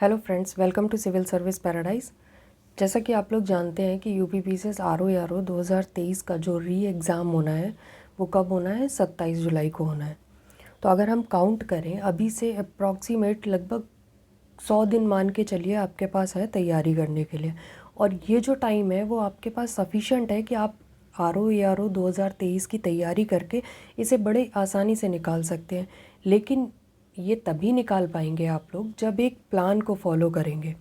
Hello friends, welcome to civil service paradise. जैसा कि आप लोग जानते हैं कि यूपीपीसीएस आरओ 2023 का जो री एग्ज़ाम होना है वो कब होना है, 27 जुलाई को होना है। तो अगर हम काउंट करें अभी से अप्रॉक्सीमेट लगभग 100 दिन मान के चलिए आपके पास है तैयारी करने के लिए। और ये जो टाइम है वो आपके पास सफिशेंट है कि आप आरओ 2023 की तैयारी करके इसे बड़े आसानी से निकाल सकते हैं। लेकिन ये तभी निकाल पाएंगे आप लोग जब एक प्लान को फॉलो करेंगे।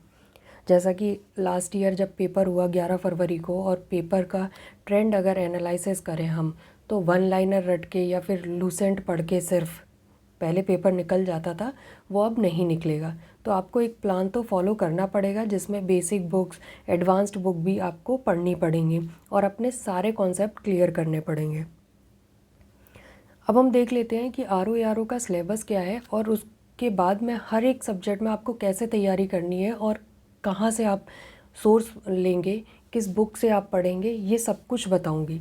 जैसा कि लास्ट ईयर जब पेपर हुआ 11 फरवरी को, और पेपर का ट्रेंड अगर एनालिसिस करें हम, तो वन लाइनर रट के या फिर लूसेंट पढ़ के सिर्फ पहले पेपर निकल जाता था, वो अब नहीं निकलेगा। तो आपको एक प्लान तो फॉलो करना पड़ेगा जिसमें बेसिक बुक्स, एडवांस्ड बुक भी आपको पढ़नी पड़ेंगी और अपने सारे कॉन्सेप्ट क्लियर करने पड़ेंगे। अब हम देख लेते हैं कि आरओ का सिलेबस क्या है और उसके बाद में हर एक सब्जेक्ट में आपको कैसे तैयारी करनी है और कहाँ से आप सोर्स लेंगे, किस बुक से आप पढ़ेंगे, ये सब कुछ बताऊंगी।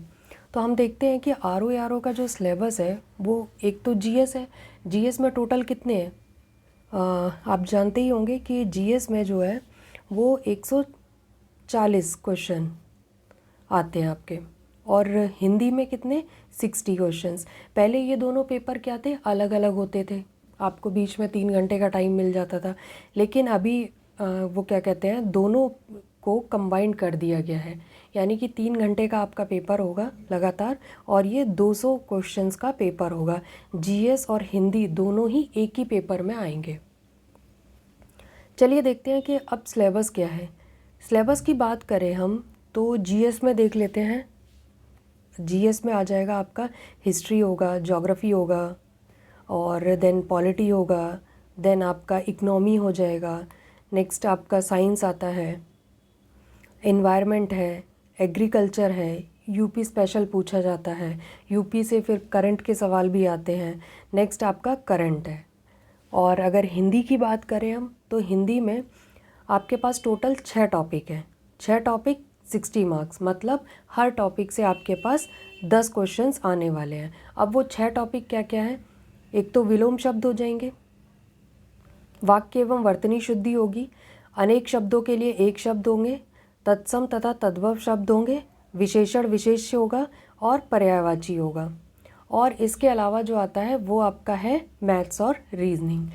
तो हम देखते हैं कि आरओ का जो सिलेबस है वो एक तो जीएस है। जीएस में टोटल कितने हैं, आप जानते ही होंगे कि जीएस में जो है वो 140 क्वेश्चन आते हैं आपके, और हिंदी में कितने, 60 क्वेश्चंस। पहले ये दोनों पेपर क्या थे, अलग अलग होते थे, आपको बीच में 3 घंटे का टाइम मिल जाता था। लेकिन अभी वो क्या कहते हैं, दोनों को कंबाइंड कर दिया गया है, यानी कि 3 घंटे का आपका पेपर होगा लगातार, और ये 200 क्वेश्चंस का पेपर होगा। जीएस और हिंदी दोनों ही एक ही पेपर में आएंगे। चलिए देखते हैं कि अब सिलेबस क्या है। सिलेबस की बात करें हम तो जीएस में देख लेते हैं। जीएस में आ जाएगा आपका हिस्ट्री होगा, ज्योग्राफी होगा, और देन पॉलिटी होगा, देन आपका इकोनॉमी हो जाएगा। नेक्स्ट आपका साइंस आता है, एनवायरनमेंट है, एग्रीकल्चर है, यूपी स्पेशल पूछा जाता है, यूपी से फिर करंट के सवाल भी आते हैं। नेक्स्ट आपका करंट है। और अगर हिंदी की बात करें हम तो हिंदी में आपके पास टोटल 6 टॉपिक हैं। 6 टॉपिक 60 मार्क्स, मतलब हर टॉपिक से आपके पास 10 क्वेश्चंस आने वाले हैं। अब वो 6 टॉपिक क्या क्या है, एक तो विलोम शब्द हो जाएंगे, वाक्य एवं वर्तनी शुद्धि होगी, अनेक शब्दों के लिए एक शब्द होंगे, तत्सम तथा तद्भव शब्द होंगे, विशेषण विशेष्य होगा और पर्यायवाची होगा। और इसके अलावा जो आता है वो आपका है मैथ्स और रीजनिंग।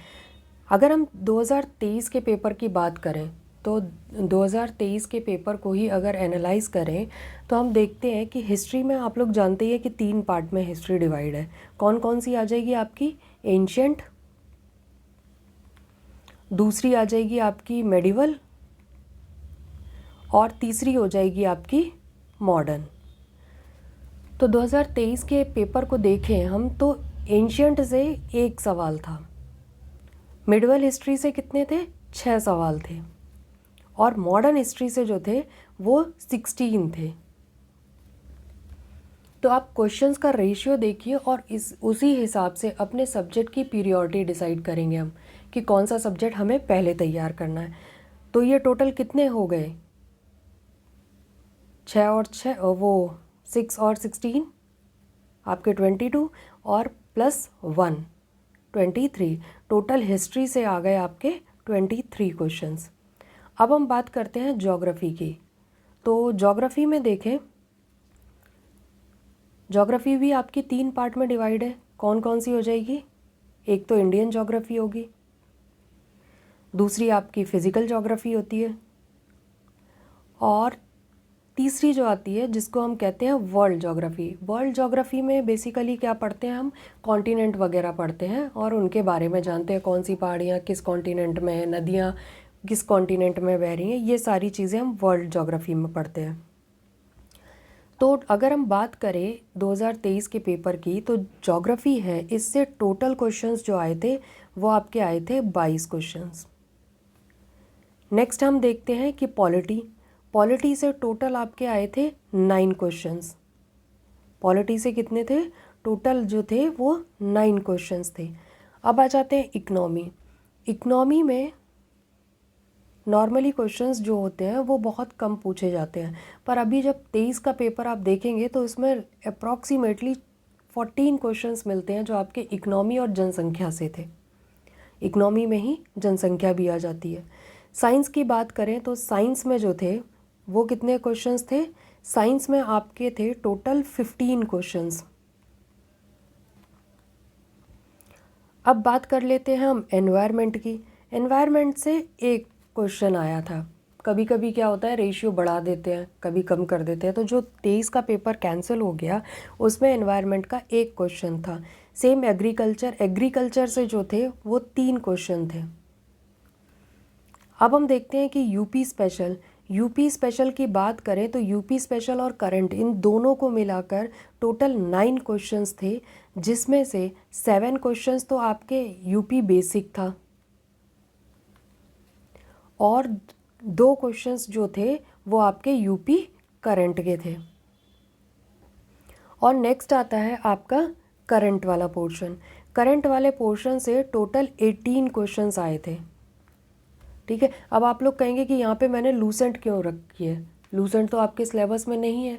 अगर हम 2023 के पेपर की बात करें तो 2023 के पेपर को ही अगर एनालाइज करें तो हम देखते हैं कि हिस्ट्री में आप लोग जानते ही हैं कि 3 पार्ट में हिस्ट्री डिवाइड है। कौन कौन सी आ जाएगी आपकी, एंशियंट, दूसरी आ जाएगी आपकी मेडिवल, और तीसरी हो जाएगी आपकी मॉडर्न। तो 2023 के पेपर को देखें हम तो एंशियंट से एक सवाल था, मिडवल हिस्ट्री से कितने थे, 6 सवाल थे, और मॉडर्न हिस्ट्री से जो थे वो 16 थे। तो आप क्वेश्चंस का रेशियो देखिए और उसी हिसाब से अपने सब्जेक्ट की पीरियोडिटी डिसाइड करेंगे हम कि कौन सा सब्जेक्ट हमें पहले तैयार करना है। तो ये टोटल कितने हो गए, 6 और 6, वो 6 और 16 आपके 22, और +1 23, टोटल हिस्ट्री से आ गए आपके 23 क्वेश्चंस। अब हम बात करते हैं ज्योग्राफी की। तो ज्योग्राफी में देखें, ज्योग्राफी भी आपकी 3 पार्ट में डिवाइड है। कौन कौन सी हो जाएगी, एक तो इंडियन ज्योग्राफी होगी, दूसरी आपकी फिजिकल ज्योग्राफी होती है, और तीसरी जो आती है जिसको हम कहते हैं वर्ल्ड ज्योग्राफी। वर्ल्ड ज्योग्राफी में बेसिकली क्या पढ़ते हैं हम, कॉन्टिनेंट वगैरह पढ़ते हैं और उनके बारे में जानते हैं, कौन सी पहाड़ियाँ किस कॉन्टिनेंट में हैं, नदियाँ किस कॉन्टिनेंट में बह रही हैं, ये सारी चीज़ें हम वर्ल्ड ज्योग्राफी में पढ़ते हैं। तो अगर हम बात करें 2023 के पेपर की, तो ज्योग्राफी है, इससे टोटल क्वेश्चंस जो आए थे वो आपके आए थे 22 क्वेश्चंस। नेक्स्ट हम देखते हैं कि पॉलिटी। पॉलिटी से टोटल आपके आए थे 9 क्वेश्चंस। पॉलिटी से कितने थे, टोटल जो थे वो 9 क्वेश्चंस थे। अब आ जाते हैं इकनॉमी। इकनॉमी में नॉर्मली क्वेश्चंस जो होते हैं वो बहुत कम पूछे जाते हैं, पर अभी जब 23 का पेपर आप देखेंगे तो इसमें अप्रॉक्सीमेटली 14 क्वेश्चंस मिलते हैं जो आपके इकनॉमी और जनसंख्या से थे। इकनॉमी में ही जनसंख्या भी आ जाती है। साइंस की बात करें तो साइंस में जो थे वो कितने क्वेश्चंस थे? साइंस में आपके थे टोटल 15 क्वेश्चंस। अब बात कर लेते हैं हम एनवायरनमेंट की। एनवायरनमेंट से एक क्वेश्चन आया था। कभी कभी क्या होता है, रेशियो बढ़ा देते हैं, कभी कम कर देते हैं। तो जो 23 का पेपर कैंसिल हो गया उसमें एनवायरनमेंट का एक क्वेश्चन था। सेम एग्रीकल्चर से जो थे वो 3 क्वेश्चन थे। अब हम देखते हैं कि यूपी स्पेशल की बात करें तो यूपी स्पेशल और करंट इन दोनों को मिलाकर टोटल 9 क्वेश्चंस थे, जिसमें से 7 क्वेश्चंस तो आपके यूपी बेसिक था और 2 क्वेश्चंस जो थे वो आपके यूपी करंट के थे। और नेक्स्ट आता है आपका करंट वाला पोर्शन। करंट वाले पोर्शन से टोटल 18 क्वेश्चंस आए थे। ठीक है, अब आप लोग कहेंगे कि यहाँ पे मैंने लूसेंट क्यों रखी है? लूसेंट तो आपके सिलेबस में नहीं है,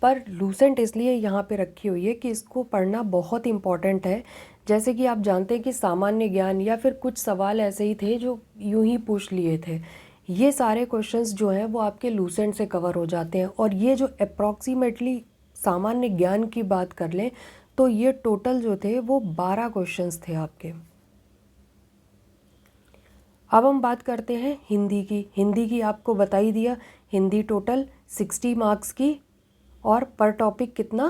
पर लूसेंट इसलिए यहाँ पे रखी हुई है कि इसको पढ़ना बहुत इम्पॉर्टेंट है। जैसे कि आप जानते हैं कि सामान्य ज्ञान या फिर कुछ सवाल ऐसे ही थे जो यूं ही पूछ लिए थे। ये सारे क्वेश्चंस जो हैं वो आपके लूसेंट से कवर हो जाते हैं। और ये जो अप्रॉक्सीमेटली सामान्य ज्ञान की बात कर लें तो ये टोटल जो थे वो 12 क्वेश्चंस थे आपके। अब हम बात करते हैं हिंदी की आपको बता ही दिया। हिंदी टोटल 60 मार्क्स की और पर टॉपिक कितना?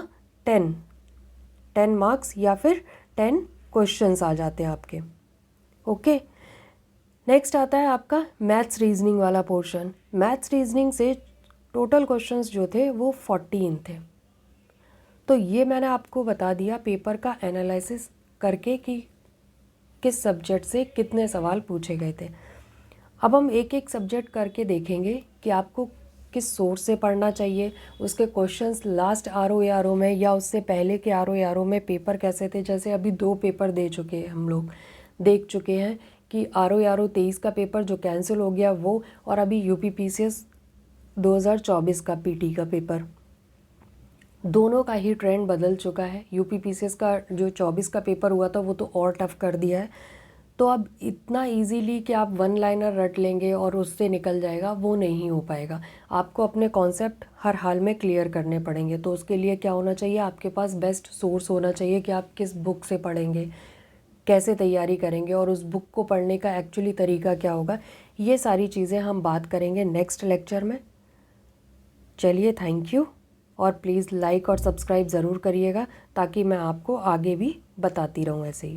10 मार्क्स या फिर 10 क्वेश्चंस आ जाते हैं आपके। ओके, नेक्स्ट आता है आपका मैथ्स रीजनिंग वाला पोर्शन। मैथ्स रीजनिंग से टोटल क्वेश्चंस जो थे वो 14 थे। तो ये मैंने आपको बता दिया पेपर का एनालिसिस करके कि किस सब्जेक्ट से कितने सवाल पूछे गए थे। अब हम एक एक सब्जेक्ट करके देखेंगे कि आपको किस सोर्स से पढ़ना चाहिए, उसके क्वेश्चंस लास्ट आर ओ में या उससे पहले के आर ओ में पेपर कैसे थे। जैसे अभी 2 पेपर दे चुके हैं, हम लोग देख चुके हैं कि आर ओ 23 का पेपर जो कैंसिल हो गया वो, और अभी UPPCS 2024 का PT का पेपर, दोनों का ही ट्रेंड बदल चुका है। UPPCS का जो 24 का पेपर हुआ था वो तो और टफ कर दिया है। तो अब इतना इजीली कि आप 1 लाइनर रट लेंगे और उससे निकल जाएगा, वो नहीं हो पाएगा। आपको अपने कॉन्सेप्ट हर हाल में क्लियर करने पड़ेंगे। तो उसके लिए क्या होना चाहिए, आपके पास बेस्ट सोर्स होना चाहिए कि आप किस बुक से पढ़ेंगे, कैसे तैयारी करेंगे और उस बुक को पढ़ने का एक्चुअली तरीका क्या होगा। ये सारी चीज़ें हम बात करेंगे नेक्स्ट लेक्चर में। चलिए, थैंक यू, और प्लीज़ लाइक और सब्सक्राइब ज़रूर करिएगा ताकि मैं आपको आगे भी बताती रहूँ ऐसे ही।